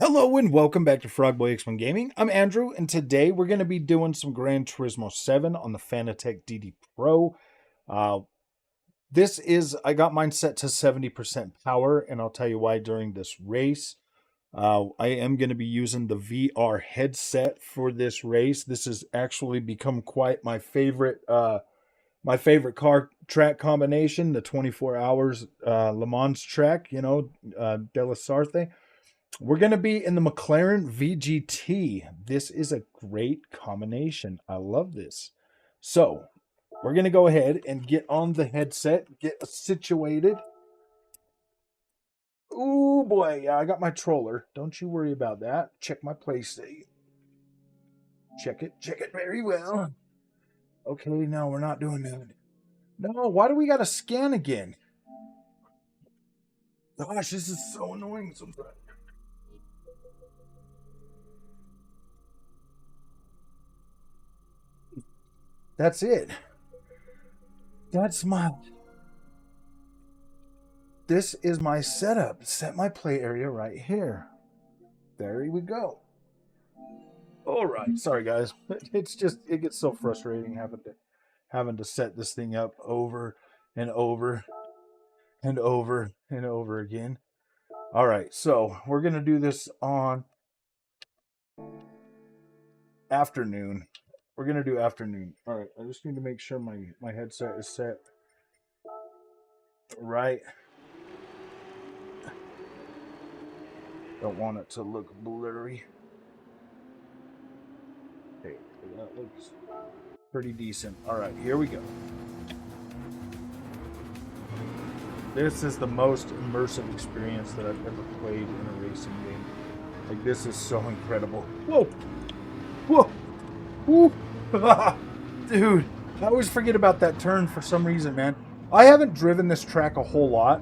Hello and welcome back to Frogboy X1 Gaming. I'm Andrew, and today we're going to be doing some Gran Turismo 7 on the Fanatec DD Pro. I got mine set to 70% power, and I'll tell you why during this race. I am going to be using the VR headset for this race. This has actually become quite my favorite car track combination, the 24 hours Le Mans track, Della Sarte. We're going to be in the McLaren VGT. This is a great combination. I love this. So, we're going to go ahead and get on the headset, get situated. Oh boy, yeah, I got my troller. Don't you worry about that. Check my play state. Check it very well. Okay, no, we're not doing that. No, why do we got to scan again? Gosh, this is so annoying sometimes. That's it. This is my setup. Set my play area right here. There we go. All right. Sorry, guys. It gets so frustrating having to set this thing up over and over and over and over again. All right. So we're going to do this on afternoon. We're going to do afternoon. All right. I just need to make sure my headset is set right. Don't want it to look blurry. Okay, that looks pretty decent. All right, here we go. This is the most immersive experience that I've ever played in a racing game. Like, this is so incredible. Whoa! Whoa! Woo! Dude, I always forget about that turn for some reason, man. I haven't driven this track a whole lot.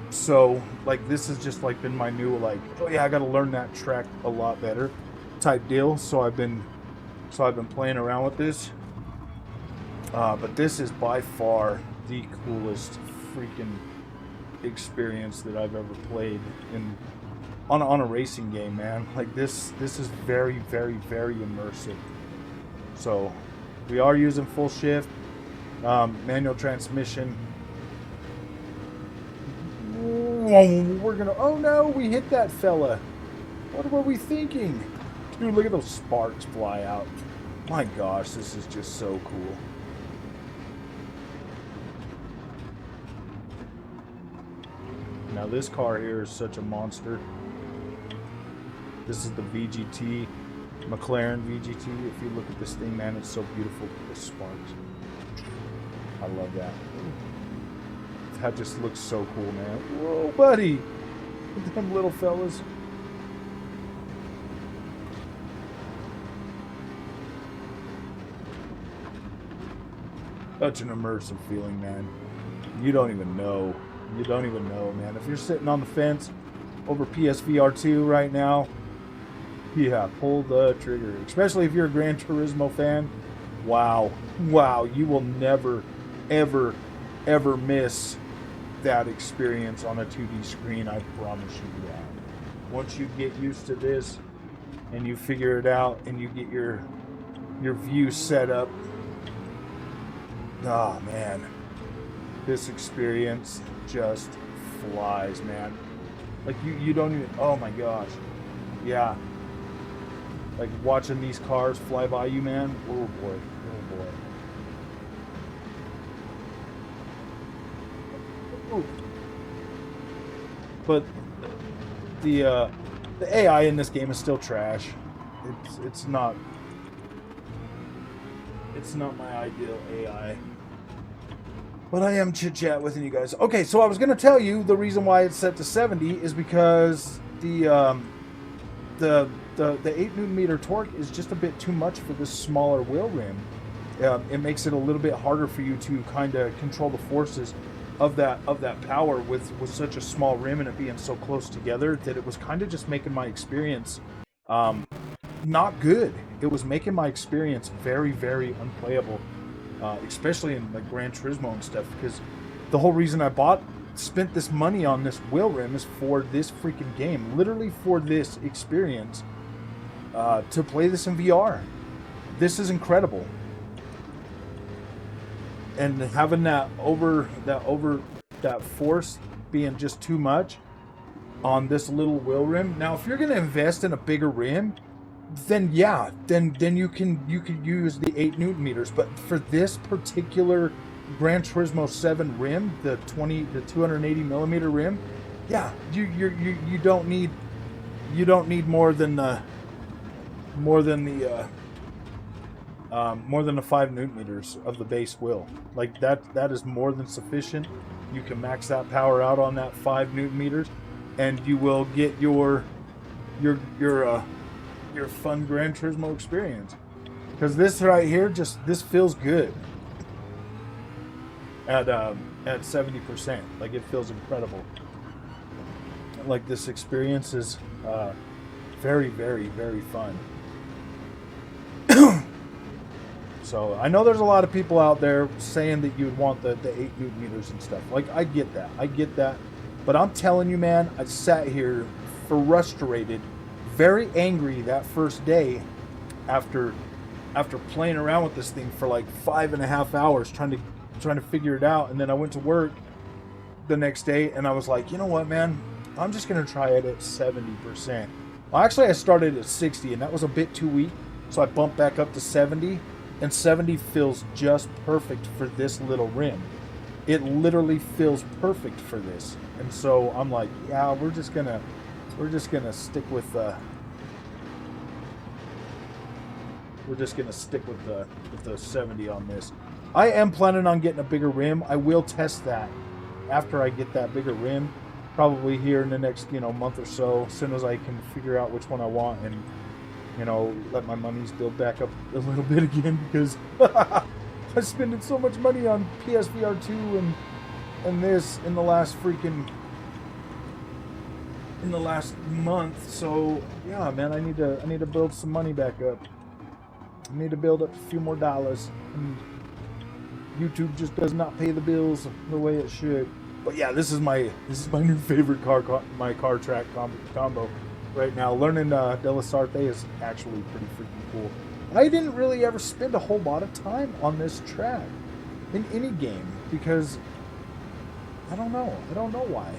So, like, this has just, like, been my new, like, oh yeah, I got to learn that track a lot better type deal. So I've been playing around with this. But this is by far the coolest freaking experience that I've ever played on a racing game, man. Like, this is very, very, very immersive. So, we are using full shift, manual transmission. We're gonna, oh no, we hit that fella. What were we thinking? Dude, look at those sparks fly out. My gosh, this is just so cool. Now this car here is such a monster. This is the VGT, McLaren VGT. If you look at this thing, man, it's so beautiful with the sparks. I love that. That just looks so cool, man. Whoa, buddy. Look at them little fellas. Such an immersive feeling, man. You don't even know. You don't even know, man. If you're sitting on the fence over PSVR 2 right now, yeah, pull the trigger. Especially if you're a Gran Turismo fan. Wow. Wow. You will never, ever, ever miss that experience on a 2D screen. I promise you that. Once you get used to this and you figure it out and you get your view set up, oh man, this experience just flies, man. Like, you don't even, oh my gosh, yeah, like watching these cars fly by you, man. Oh boy, oh boy. Ooh. But the AI in this game is still trash. It's not my ideal AI. But I am chit-chat with you guys. Okay, so I was gonna tell you the reason why it's set to 70 is because the 8 Nm torque is just a bit too much for this smaller wheel rim. It makes it a little bit harder for you to kind of control the forces of that power with such a small rim and it being so close together that it was kind of just making my experience not good. It was making my experience very, very unplayable, especially in like Gran Turismo and stuff, because the whole reason I bought spent this money on this wheel rim is for this freaking game, literally for this experience, to play this in VR. This is incredible. And having that force being just too much on this little wheel rim. Now, if you're going to invest in a bigger rim, then yeah, then you can use the 8 Newton meters. But for this particular Gran Turismo 7 rim, the 280 millimeter rim, yeah, you don't need more than the 5 Newton meters of the base wheel. Like that is more than sufficient. You can max that power out on that 5 Newton meters, and you will get your fun Gran Turismo experience. Because this right here, this feels good at 70%. Like, it feels incredible. Like, this experience is very, very, very fun. So I know there's a lot of people out there saying that you would want the 8 Newton meters and stuff. Like, I get that. But I'm telling you, man, I sat here frustrated, very angry that first day after playing around with this thing for like 5.5 hours trying to figure it out. And then I went to work the next day and I was like, you know what, man, I'm just gonna try it at 70%. Well, actually I started at 60 and that was a bit too weak, so I bumped back up to 70, and 70 feels just perfect for this little rim. It literally feels perfect for this. And so I'm like, yeah, we're just gonna stick with the 70 on this. I am planning on getting a bigger rim. I will test that after I get that bigger rim, probably here in the next month or so, as soon as I can figure out which one I want and let my monies build back up a little bit again, because I'm spending so much money on PSVR 2 and this in the last month. So yeah, man, I need to build some money back up. I need to build up a few more dollars, and YouTube just does not pay the bills the way it should. But yeah, this is my new favorite car track combo right now. Learning Della Sarte is actually pretty freaking cool. I didn't really ever spend a whole lot of time on this track in any game because I don't know why.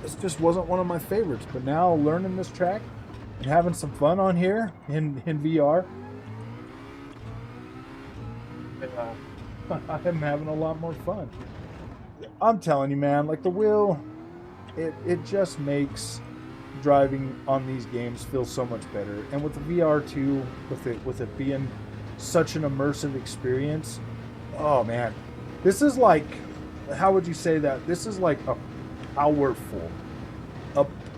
This just wasn't one of my favorites. But now learning this track and having some fun on here in VR, I'm having a lot more fun. I'm telling you, man, like the wheel, it just makes driving on these games feel so much better. And with the VR 2, with it being such an immersive experience, oh man, this is like, how would you say that? This is like a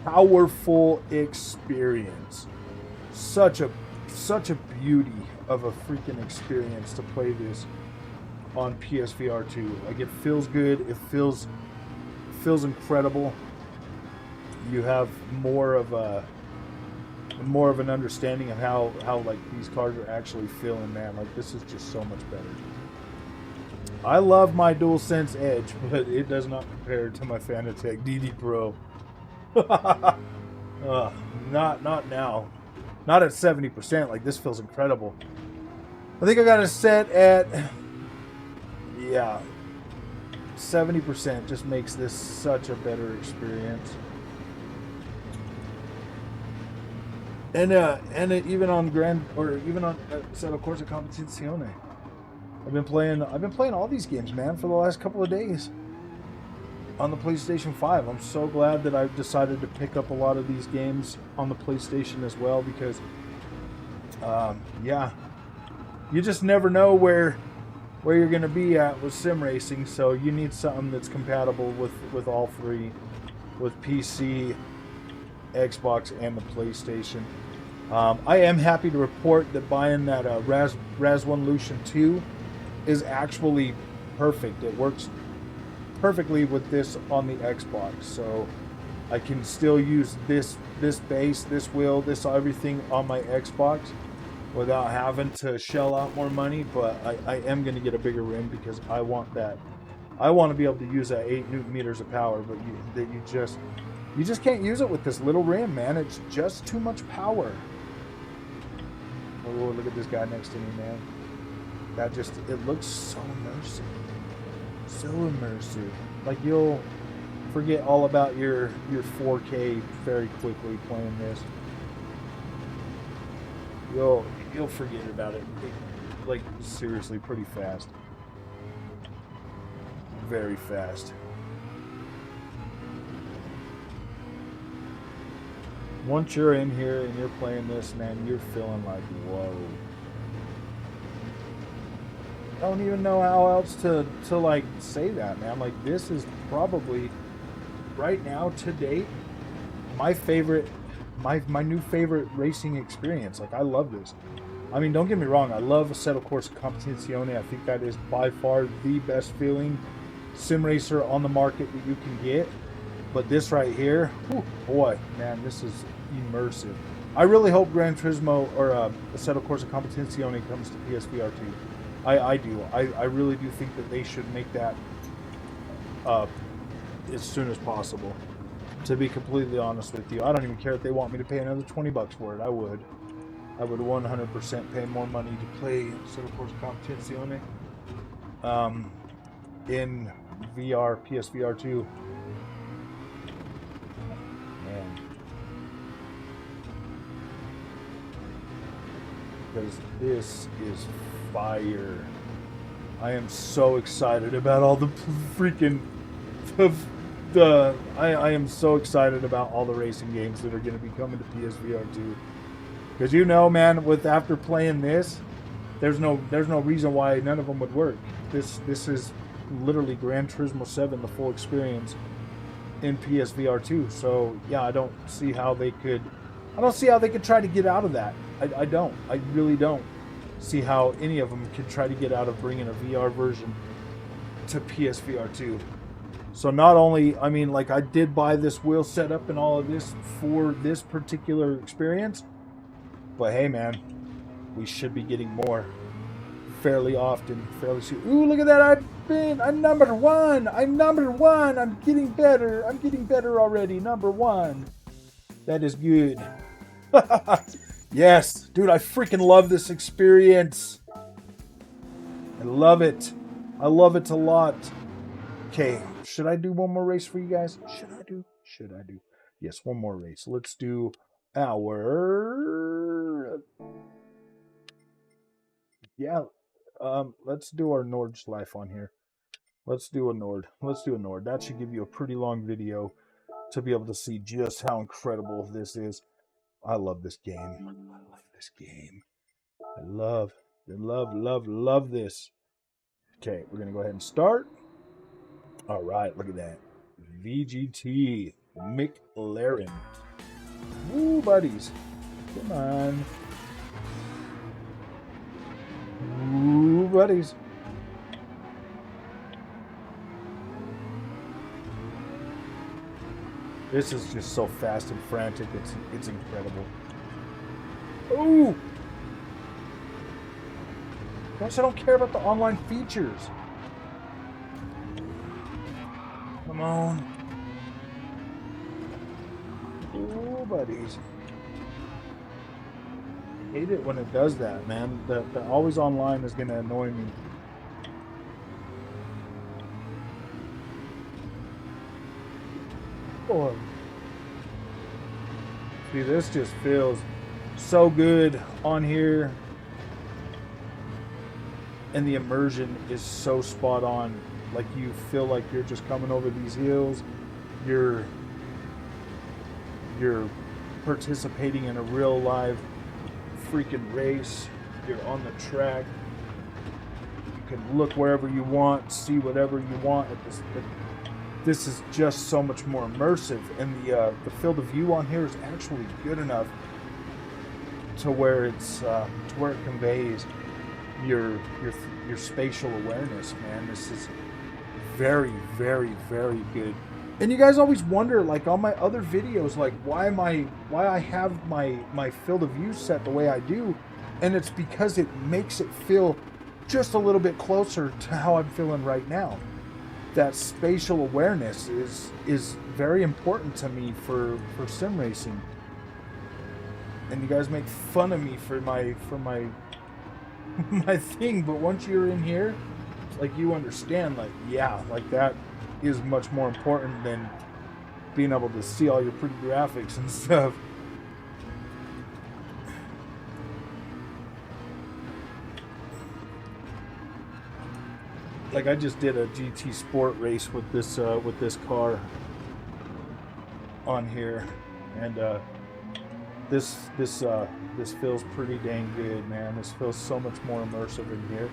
powerful experience. Such a beauty of a freaking experience to play this on PSVR 2. Like, it feels good. It feels incredible. You have more of an understanding of how like these cars are actually feeling, man. Like, this is just so much better. I love my DualSense Edge, but it does not compare to my Fanatec DD Pro. Not now. Not at 70%. Like, this feels incredible. I think I got it set at 70%. Just makes this such a better experience. And even on Gran, or even on Assetto Corsa Competizione, I've been playing all these games, man, for the last couple of days on the PlayStation 5. I'm so glad that I've decided to pick up a lot of these games on the PlayStation as well, because yeah, you just never know where you're gonna be at with sim racing. So you need something that's compatible with all three, with PC, Xbox, and the PlayStation. I am happy to report that buying that Raz-1 Lucian 2 is actually perfect. It works perfectly with this on the Xbox, so I can still use this base, this wheel, this everything on my Xbox without having to shell out more money. But I am going to get a bigger rim because I want that I want to be able to use that 8 Newton meters of power, but you just can't use it with this little rim, man. It's just too much power. Oh, look at this guy next to me, man. That just, it looks so immersive. So immersive. Like, you'll forget all about your 4K very quickly playing this. You'll forget about it, like, seriously, pretty fast. Very fast. Once you're in here and you're playing this, man, you're feeling like, whoa. I don't even know how else to like say that, man. Like, this is probably right now to date my favorite, my new favorite racing experience. Like, I love this. I mean, don't get me wrong, I love Assetto Corsa Competizione. I think that is by far the best feeling sim racer on the market that you can get. But this right here, whew, boy, man, this is immersive. I really hope Gran Turismo or Assetto Corsa Competizione comes to PSVR 2. I do. I really do think that they should make that as soon as possible. To be completely honest with you, I don't even care if they want me to pay another $20 for it. I would 100% pay more money to play Assetto Corsa Competizione in VR, PSVR 2. Man. Because this is fire. I am so excited about all the freaking I am so excited about all the racing games that are going to be coming to PSVR 2. Because, you know, man, after playing this, there's no reason why none of them would work. This is literally Gran Turismo 7, the full experience in PSVR 2. So yeah, I don't see how they could try to get out of that. I really don't see how any of them could try to get out of bringing a VR version to PSVR 2. So not only, I mean, like, I did buy this wheel setup and all of this for this particular experience, but hey, man, we should be getting more fairly often, fairly soon. Ooh, look at that! I'm number one. I'm number one. I'm getting better. I'm getting better already. Number one. That is good. Yes, dude, I freaking love this experience. I love it. I love it a lot. Okay, should I do one more race for you guys? Should I do? Yes, one more race. Let's do our... Yeah, let's do our Nord's life on here. Let's do a Nord. That should give you a pretty long video to be able to see just how incredible this is. I love this game. I love this. Okay, we're gonna go ahead and start. All right, look at that. VGT McLaren. Woo, buddies. Come on. Woo, buddies. This is just so fast and frantic. It's incredible. Ooh! Gosh, I don't care about the online features. Come on. Ooh, buddies. Hate it when it does that, man. The always online is gonna annoy me. Boy. See, this just feels so good on here. And the immersion is so spot on. Like, you feel like you're just coming over these hills. You're participating in a real live freaking race. You're on the track. You can look wherever you want, see whatever you want. This is just so much more immersive, and the field of view on here is actually good enough to where it's to where it conveys your spatial awareness, man. This is very, very, very good. And you guys always wonder, like, on my other videos, like, why I have my field of view set the way I do, and it's because it makes it feel just a little bit closer to how I'm feeling right now. that spatial awareness is very important to me for sim racing. And you guys make fun of me for my my thing, but once you're in here, like, you understand, like, yeah, like, that is much more important than being able to see all your pretty graphics and stuff. Like, I just did a GT Sport race with this car on here, and this feels pretty dang good, man. This feels so much more immersive in here.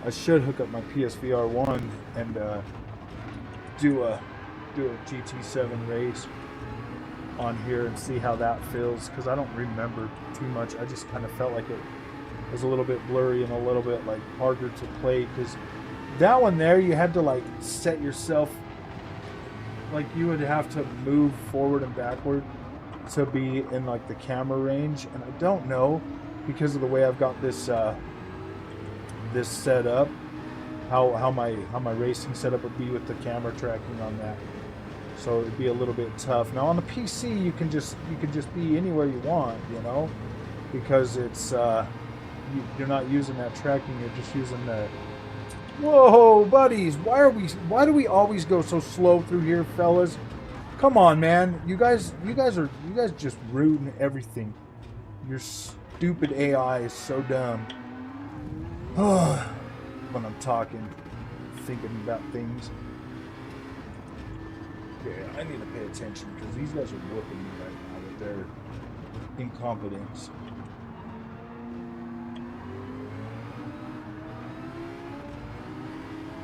I should hook up my PSVR 1 and do a GT7 race on here and see how that feels, because I don't remember too much. I just kind of felt like it was a little bit blurry and a little bit like harder to play, because that one there, you had to like set yourself, like, you would have to move forward and backward to be in like the camera range. And I don't know, because of the way I've got this this set up, how my racing setup would be with the camera tracking on that. So it'd be a little bit tough. Now on the PC, you can just be anywhere you want, you know, because it's you're not using that tracking. You're just using the. Whoa, buddies! Why do we always go so slow through here, fellas? Come on, man! You guys just ruin everything. Your stupid AI is so dumb. When I'm talking, thinking about things. Yeah, I need to pay attention, because these guys are whooping me right now with their incompetence.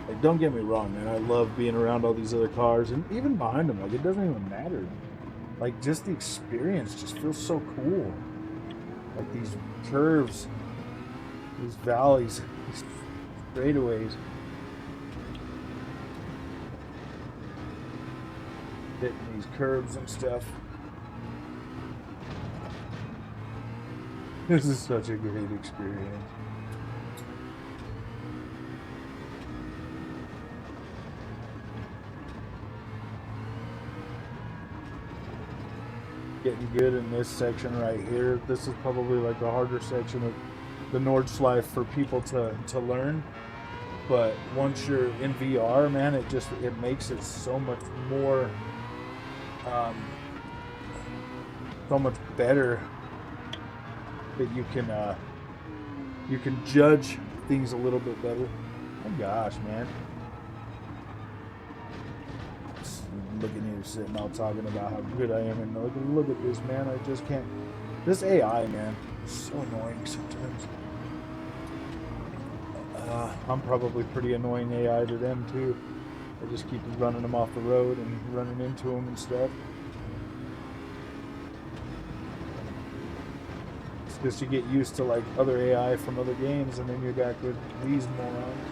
Like, don't get me wrong, man. I love being around all these other cars, and even behind them. Like, it doesn't even matter. Like, just the experience just feels so cool. Like, these curves, these valleys, these straightaways. Hitting these curves and stuff. This is such a great experience. Getting good in this section right here. This is probably like the harder section of the Nordschleife for people to learn. But once you're in VR, man, it makes it so much more, so much better that you can judge things a little bit better. Oh gosh, man. Looking here, sitting all talking about how good I am, and look at this, man. I just can't. This AI, man, is so annoying sometimes. I'm probably pretty annoying AI to them too. I just keep running them off the road and running into them and stuff. It's just you get used to like other AI from other games, and then you're back with these morons.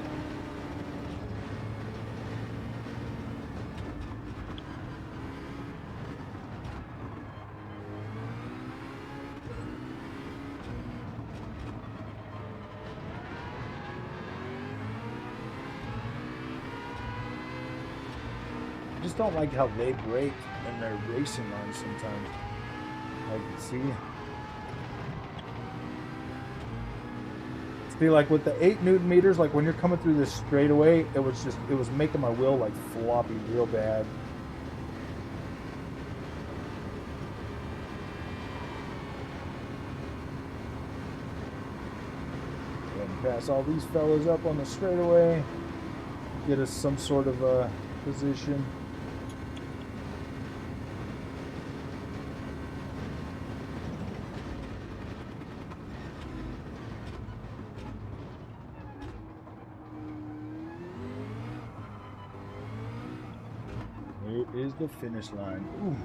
I just don't like how they break in their racing lines sometimes. Like, see, like with the 8 Newton meters, like when you're coming through this straightaway, it was making my wheel like floppy real bad. And pass all these fellas up on the straightaway, get us some sort of a position. Is the finish line. Ooh.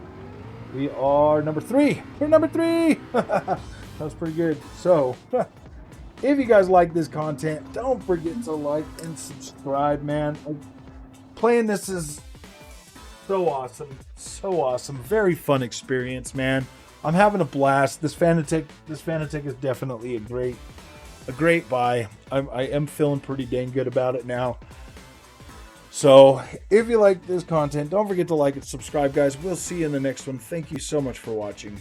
We are number 3. We're number 3. That was pretty good. So, if you guys like this content, don't forget to like and subscribe, man. Playing this is so awesome. So awesome. Very fun experience, man. I'm having a blast. This Fanatec is definitely a great buy. I am feeling pretty dang good about it now. So if you like this content, don't forget to like and subscribe, guys. We'll see you in the next one. Thank you so much for watching.